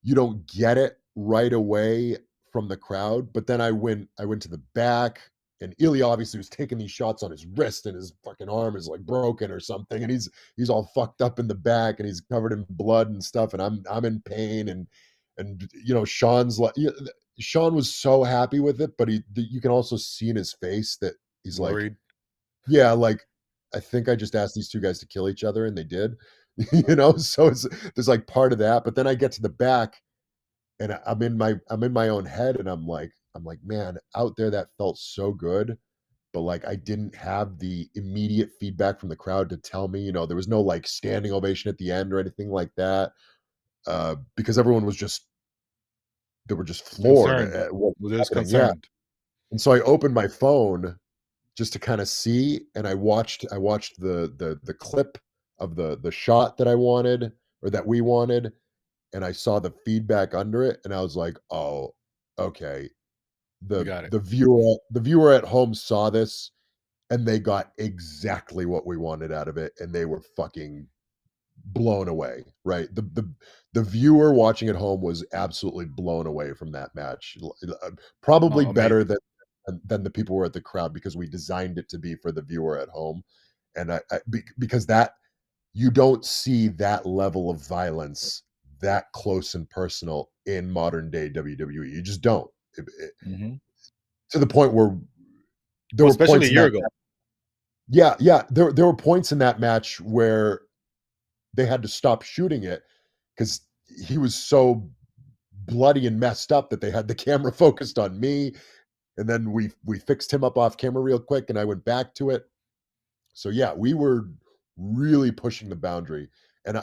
you don't get it right away from the crowd. But then I went to the back and Ilya obviously was taking these shots on his wrist and his fucking arm is like broken or something. And he's all fucked up in the back and he's covered in blood and stuff. And I'm in pain and Sean's like Sean was so happy with it, but you can also see in his face that he's like, Worried. yeah, like, I think I just asked these 2 guys to kill each other, and they did, So there's, like, part of that, but then I get to the back, and I'm in my own head, and I'm like, "Man, out there, that felt so good," but, like, I didn't have the immediate feedback from the crowd to tell me, there was no, like, standing ovation at the end or anything like that, because everyone was just they were just floored Concerned. at what Well, there's was happening, yeah, concerned. and so I opened my phone just to kinda see, and I watched the clip of the shot that I wanted or that we wanted, and I saw the feedback under it, and I was like, "Oh, okay." We The got it. the viewer at home saw this, and they got exactly what we wanted out of it, and they were fucking blown away, right? The viewer watching at home was absolutely blown away from that match. Probably Oh, better amazing. than the people were at the crowd because we designed it to be for the viewer at home, and because that you don't see that level of violence that close and personal in modern day WWE. You just don't. Mhm. To the point where there Well, were especially points a in year that. ago. Yeah, yeah. There were points in that match where they had to stop shooting it because he was so bloody and messed up that they had the camera focused on me, and then we fixed him up off camera real quick, and I went back to it. So yeah, we were really pushing the boundary, and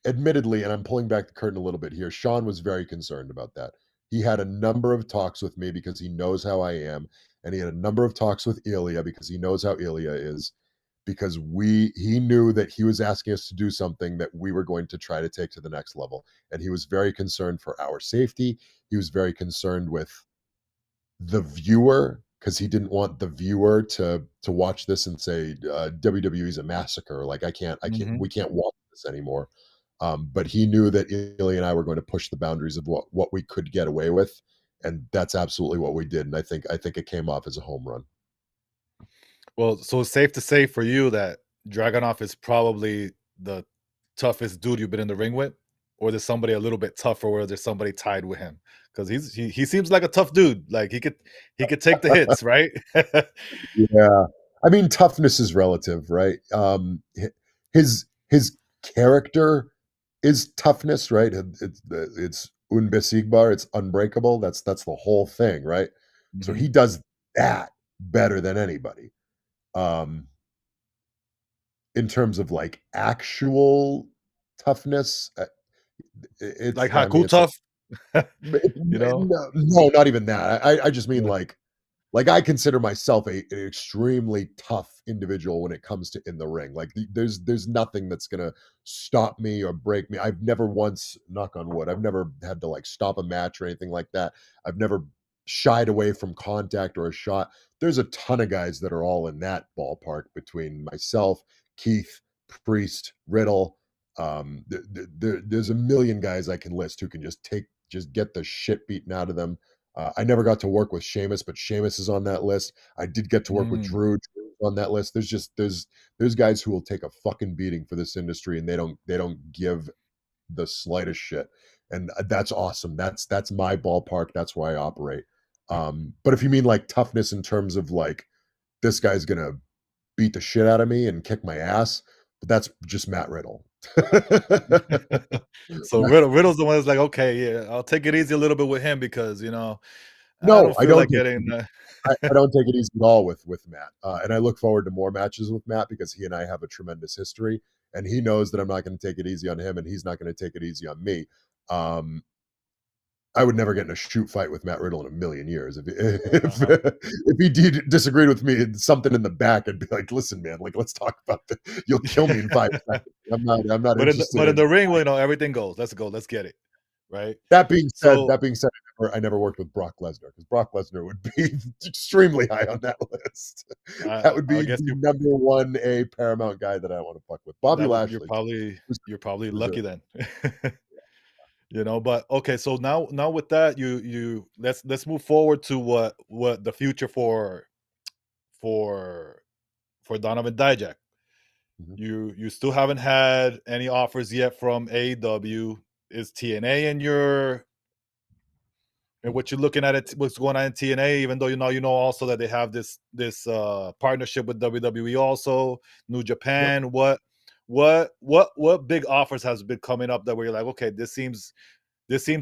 admittedly, and I'm pulling back the curtain a little bit here. Sean was very concerned about that. He had a number of talks with me because he knows how I am, and he had a number of talks with Ilya because he knows how Ilya is. Because he knew that he was asking us to do something that we were going to try to take to the next level, and he was very concerned for our safety. He was very concerned with the viewer because he didn't want the viewer to watch this and say WWE is a massacre. Like I can't, Mhm. we can't watch this anymore. But he knew that Ilya and I were going to push the boundaries of what we could get away with, and that's absolutely what we did. And I think it came off as a home run. Well, so it's safe to say for you that Dragunov is probably the toughest dude you've been in the ring with? Or there's somebody a little bit tougher, or there's somebody tied with him? Because he seems like a tough dude. Like, he could take the hits, right? Yeah, I mean toughness is relative, right? His character is toughness, right? It's unbesiegbar, it's unbreakable. That's the whole thing, right? So he Mhm. does that better than anybody. Um, in terms of like actual toughness, Like it's I mean Haku it's like tough, you know? no, not even that. I just mean Yeah. like I consider myself an extremely tough individual when it comes to in the ring. Like there's nothing that's gonna stop me or break me. I've never once, knock on wood, I've never had to like stop a match or anything like that. I've never shied away from contact or a shot. There's a ton of guys that are all in that ballpark between myself, Keith, Priest, Riddle. There's a million guys I can list who can just get the shit beaten out of them. I never got to work with Sheamus, but Sheamus is on that list. I did get to work with Mm. Drew's on that list. There's guys who will take a fucking beating for this industry, and they don't give the slightest shit, and that's awesome. That's my ballpark. That's where I operate. But if you mean like toughness in terms of like this guy's gonna beat the shit out of me and kick my ass, but that's just Matt Riddle. So Riddle's the one that's like, "Okay, yeah, I'll take it easy a little bit with him because, I No, don't I feel don't like take getting. it I don't take it easy at all with Matt, and I look forward to more matches with Matt because he and I have a tremendous history, and he knows that I'm not gonna take it easy on him, and he's not gonna take it easy on me. Um, I would never get in a shoot fight with Matt Riddle in a million years. If Uh-huh. if he disagreed with me, it's something in the back, I'd be like, "Listen, man, like let's talk about this. You'll kill me in 5 seconds. I'm not interested But in in." the ring, well, everything goes. Let's go. Let's get it. Right. That So being said, I never worked with Brock Lesnar because Brock Lesnar would be extremely high on that list. That would I be guess the number one a paramount guy that I want to fuck with. Bobby Lashley too. you're probably For sure. lucky then. But okay, so now with that, you let's move forward to what the future for for Donovan Dijak. Mhm. You still haven't had any offers yet from AEW. Is TNA in your and what you're looking at it what's going on in TNA, even though you know also that they have this partnership with WWE also, New Yep. Japan. What big offers has been coming up that where you're like, okay, this seems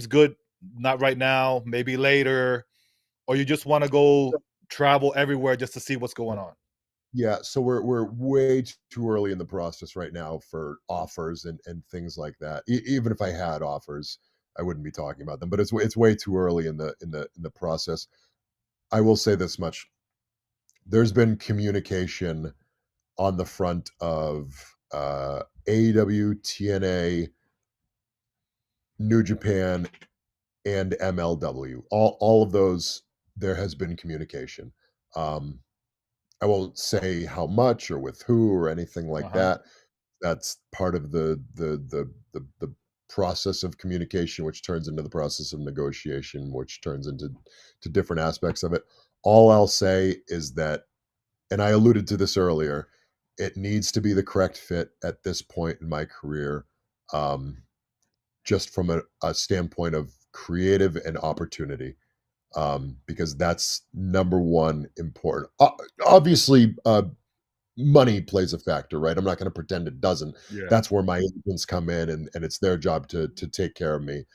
good, not right now, maybe later, or you just want to go travel everywhere just to see what's going on? Yeah, so we're way too early in the process right now for offers and things like that. Even if I had offers, I wouldn't be talking about them. But it's way too early in the process. I will say this much: there's been communication on the front of AEW, TNA, New Japan, and MLW. All of those, there has been communication. Um, I won't say how much or with who or anything like Uh-huh. that. That's part of the process of communication, which turns into the process of negotiation, which turns into to different aspects of it. All I'll say is that, and I alluded to this earlier, it needs to be the correct fit at this point in my career, um, just from a standpoint of creative and opportunity, because that's number one important. Obviously, money plays a factor, right? I'm not going to pretend it doesn't. Yeah. That's where my agents come in, and it's their job to take care of me.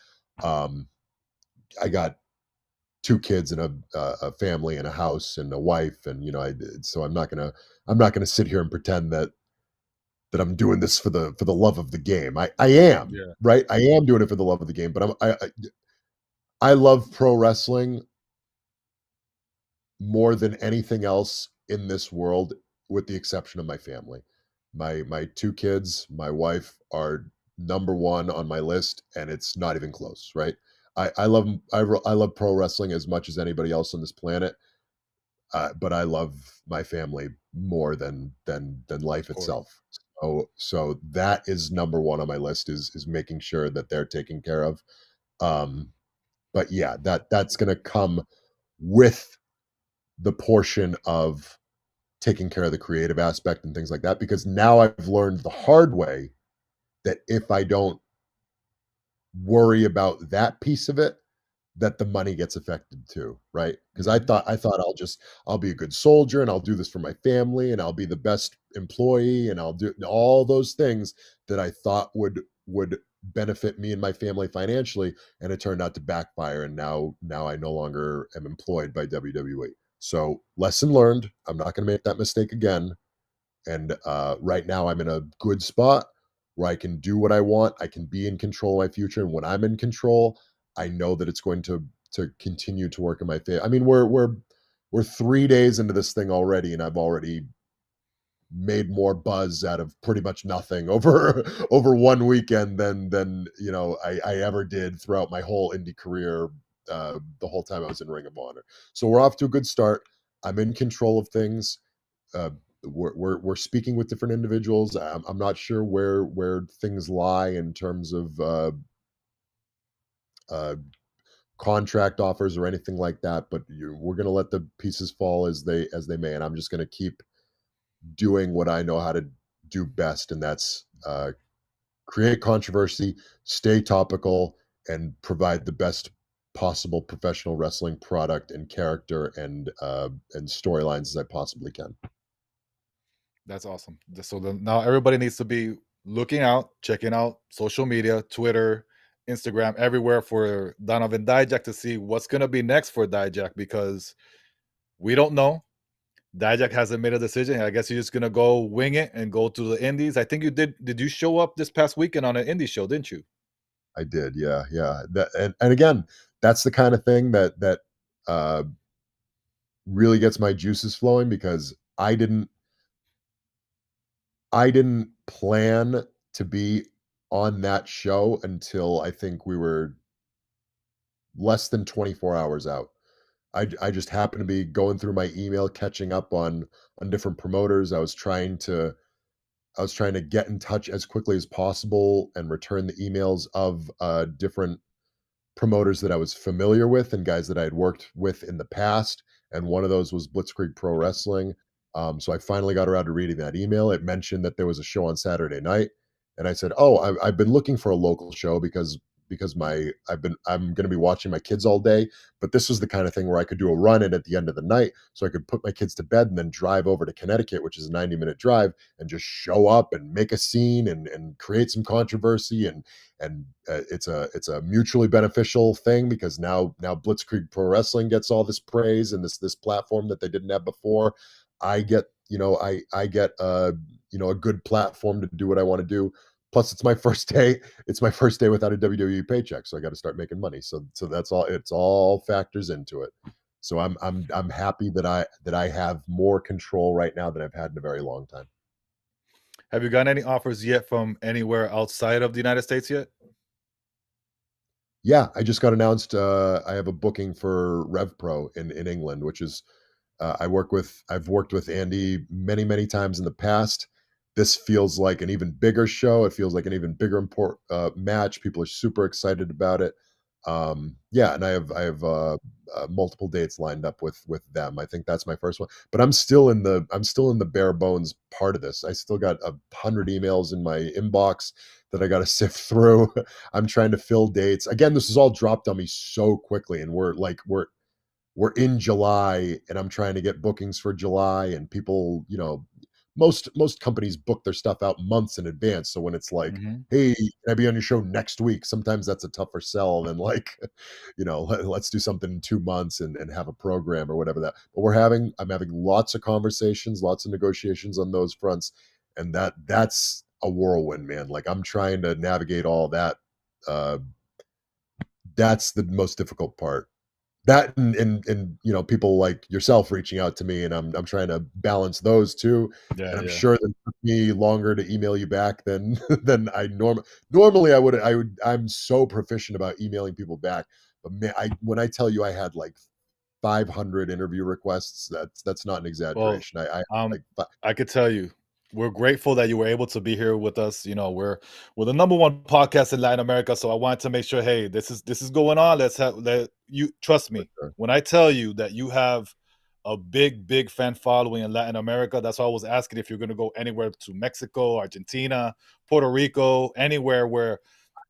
Um, I got two kids and a family and a house and a wife, and so I'm not gonna sit here and pretend that I'm doing this for the love of the game. I am, Yeah. right? I am doing it for the love of the game, but I love pro wrestling more than anything else in this world, with the exception of my family. My two kids, my wife are number one on my list, and it's not even close, right? I love pro wrestling as much as anybody else on this planet, but I love my family more than Of life course. itself. So that is number one on my list, is making sure that they're taken care of. Um, but yeah, that's gonna come with the portion of taking care of the creative aspect and things like that, because now I've learned the hard way that if I don't worry about that piece of it, that the money gets affected too, right? Because I Mhm. thought I thought I'll be a good soldier and I'll do this for my family and I'll be the best employee and I'll do all those things that I thought would benefit me and my family financially, and it turned out to backfire, and now I no longer am employed by WWE. So lesson learned. I'm not going to make that mistake again. And right now, I'm in a good spot where I can do what I want. I can be in control of my future, and when I'm in control, I know that it's going to continue to work in my favor. I mean, we're 3 days into this thing already, and I've already made more buzz out of pretty much nothing over over one weekend than I ever did throughout my whole indie career, the whole time I was in Ring of Honor. So we're off to a good start. I'm in control of things. uh, we're speaking with different individuals. I'm not sure where things lie in terms of uh, contract offers or anything like that, but we're going to let the pieces fall as they may, and I'm just going to keep doing what I know how to do best, and that's create controversy, stay topical, and provide the best possible professional wrestling product and character and storylines as I possibly can. That's awesome. So then now everybody needs to be looking out, checking out social media, Twitter, Instagram, everywhere for Donovan Dijak to see what's going to be next for Dijak because we don't know. Dijak hasn't made a decision. I guess he's just going to go wing it and go to the Indies. I think you did. Did you show up this past weekend on an indie show? Didn't you? I did, yeah, yeah. And again, that's the kind of thing that uh, really gets my juices flowing because I didn't plan to be on that show until I think we were less than 24 hours out. I just happened to be going through my email, catching up on different promoters. I was trying to get in touch as quickly as possible and return the emails of different promoters that I was familiar with and guys that I had worked with in the past, and one of those was Blitzkrieg Pro Wrestling. So I finally got around to reading that email. It mentioned that there was a show on Saturday night, and I said, "Oh, I've been looking for a local show because I'm going to be watching my kids all day, but this was the kind of thing where I could do a run in at the end of the night, so I could put my kids to bed and then drive over to Connecticut, which is a 90-minute drive, and just show up and make a scene and create some controversy and it's a mutually beneficial thing because now Blitzkrieg Pro Wrestling gets all this praise and this platform that they didn't have before. I get I get a good platform to do what I want to do. Plus, it's my first day. It's my first day without a WWE paycheck, so I got to start making money. So that's all. It's all factors into it. So I'm happy that I have more control right now than I've had in a very long time. Have you gotten any offers yet from anywhere outside of the United States yet? Yeah, I just got announced, I have a booking for RevPro in England, which is I've worked with Andy many, many times in the past. This feels like an even bigger show. It feels like an even bigger match. People are super excited about it. Yeah, and I have multiple dates lined up with them. I think that's my first one, but I'm still in the bare bones part of this. I still got 100 emails in my inbox that I got to sift through. I'm trying to fill dates. Again, this is all dropped on me so quickly, and we're in July, and I'm trying to get bookings for July, and people, most companies book their stuff out months in advance. So when it's like, Mhm. "Hey, can I be on your show next week?" Sometimes that's a tougher sell than like, let's do something in 2 months and have a program or whatever that. But I'm having lots of conversations, lots of negotiations on those fronts, and that's a whirlwind, man. Like I'm trying to navigate all that. Uh, that's the most difficult part. That and people like yourself reaching out to me, and I'm trying to balance those 2, Yeah, and I'm yeah. sure that it took me longer to email you back than than I normally I'm so proficient about emailing people back, but man, I when I tell you I had, like, 500 interview requests, that's not an Well, exaggeration. I um, like, fi I could tell you, we're grateful that you were able to be here with us. You know, we're the number one podcast in Latin America, so I wanted to make sure, hey, this is going on. Let's have let you trust for me sure. when I tell you that you have a big fan following in Latin America. That's why I was asking if you're going to go anywhere to Mexico, Argentina, Puerto Rico, anywhere where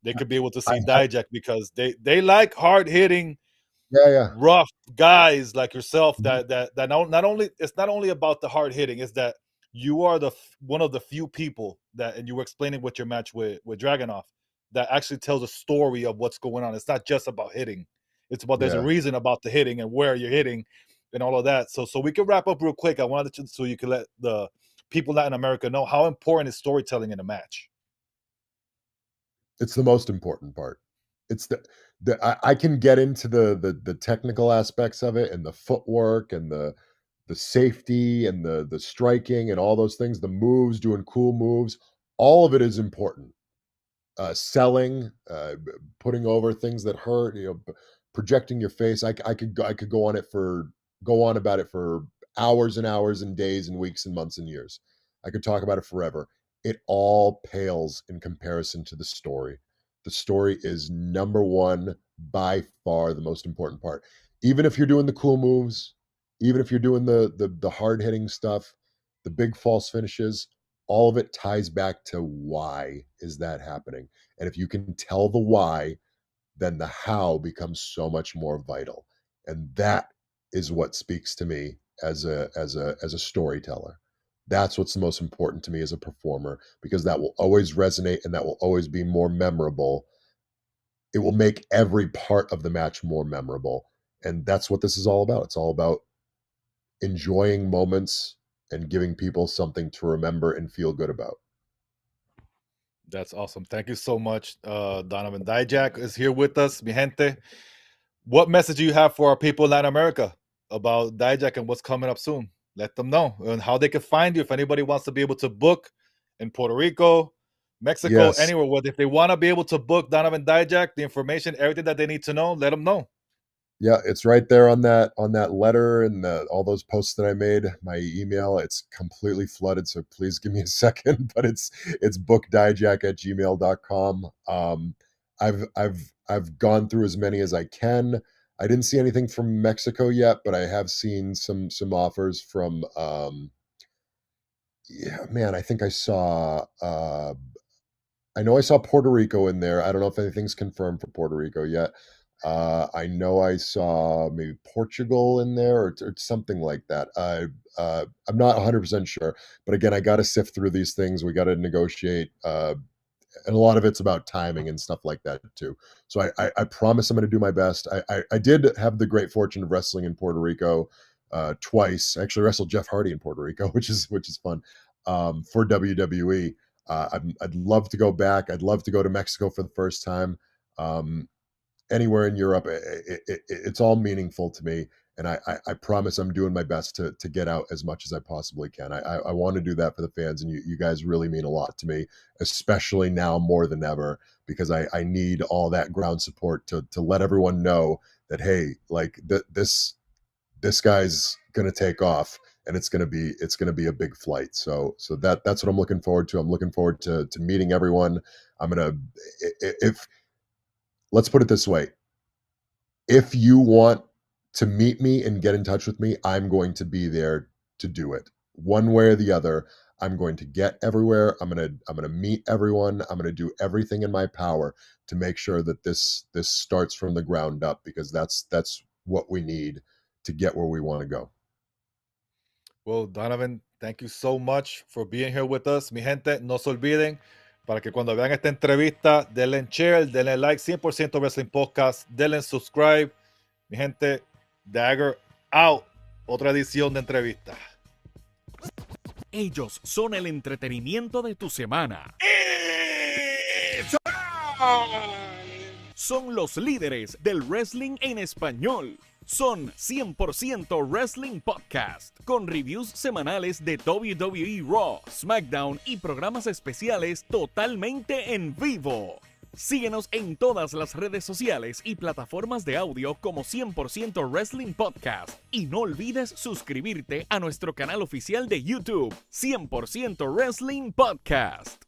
they could be able to see I Dijak because they like hard hitting Yeah, yeah. rough guys like yourself Mhm. that not only it's not only about the hard hitting, it's that you are one of the few people that, and you were explaining with your match with Dragonoff, that actually tells a story of what's going on. It's not just about hitting. It's about there's a Yeah. reason about the hitting and where you're hitting and all of that. So we can wrap up real quick. I wanted to so you can let the people in Latin America know how important is storytelling in a match. It's the most important part. It's I can get into the technical aspects of it and the footwork and the safety and the striking and all those things, the moves, doing cool moves, all of it is important. Selling, putting over things that hurt, projecting your face. I could go on about it for hours and hours and days and weeks and months and years. I could talk about it forever. It all pales in comparison to the story. The story is number one, by far the most important part. Even if you're doing the cool moves, even if you're doing the hard hitting stuff, the big false finishes, all of it ties back to why is that happening. And if you can tell the why, then the how becomes so much more vital. And that is what speaks to me as a storyteller. That's what's the most important to me as a performer because that will always resonate and that will always be more memorable it will make every part of the match more memorable. And that's what this is all about. It's all about enjoying moments and giving people something to remember and feel good about. That's awesome. Thank you so much. Donovan Dijak is here with us, mi gente. What message do you have for our people in Latin America about Dijak and what's coming up soon? Let them know and how they can find you if anybody wants to be able to book in Puerto Rico, Mexico, Yes. anywhere. If they want to be able to book Donovan Dijak, the information, everything that they need to know, let them know. Yeah, it's right there on that letter and all those posts that I made. My email, it's completely flooded, so please give me a second. But it's bookdijak@gmail.com. I've gone through as many as I can. I didn't see anything from Mexico yet, but I have seen some offers from yeah, man, I think I know I saw Puerto Rico in there. I don't know if anything's confirmed for Puerto Rico yet. I know I saw maybe Portugal in there or something like that. I'm not 100% sure, but again, I got to sift through these things. We got to negotiate, and a lot of it's about timing and stuff like that too. So I promise I'm going to do my best. I did have the great fortune of wrestling in Puerto Rico twice. I actually wrestled Jeff Hardy in Puerto Rico, which is fun for WWE. I'd love to go back. I'd love to go to Mexico for the first time. Anywhere in Europe, it's all meaningful to me, and I promise I'm doing my best to get out as much as I possibly can. I want to do that for the fans, and you guys really mean a lot to me, especially now more than ever, because I need all that ground support to let everyone know that hey, like this guy's gonna take off, and it's gonna be a big flight. So that's what I'm looking forward to. I'm looking forward to meeting everyone. I'm gonna if let's put it this way. If you want to meet me and get in touch with me, I'm going to be there to do it. One way or the other, I'm going to get everywhere. I'm going to meet everyone. I'm going to do everything in my power to make sure that this starts from the ground up, because that's what we need to get where we want to go. Well, Donovan, thank you so much for being here with us. Mi gente, no se olviden, para que cuando vean esta entrevista, denle share, denle like, 100% Wrestling Podcast, denle subscribe. Mi gente, Dagger out. Otra edición de entrevista. Ellos son el entretenimiento de tu semana. Son los líderes del wrestling en español. Son 100% Wrestling Podcast, con reviews semanales de WWE Raw, SmackDown y programas especiales totalmente en vivo. Síguenos en todas las redes sociales y plataformas de audio como 100% Wrestling Podcast. Y no olvides suscribirte a nuestro canal oficial de YouTube, 100% Wrestling Podcast.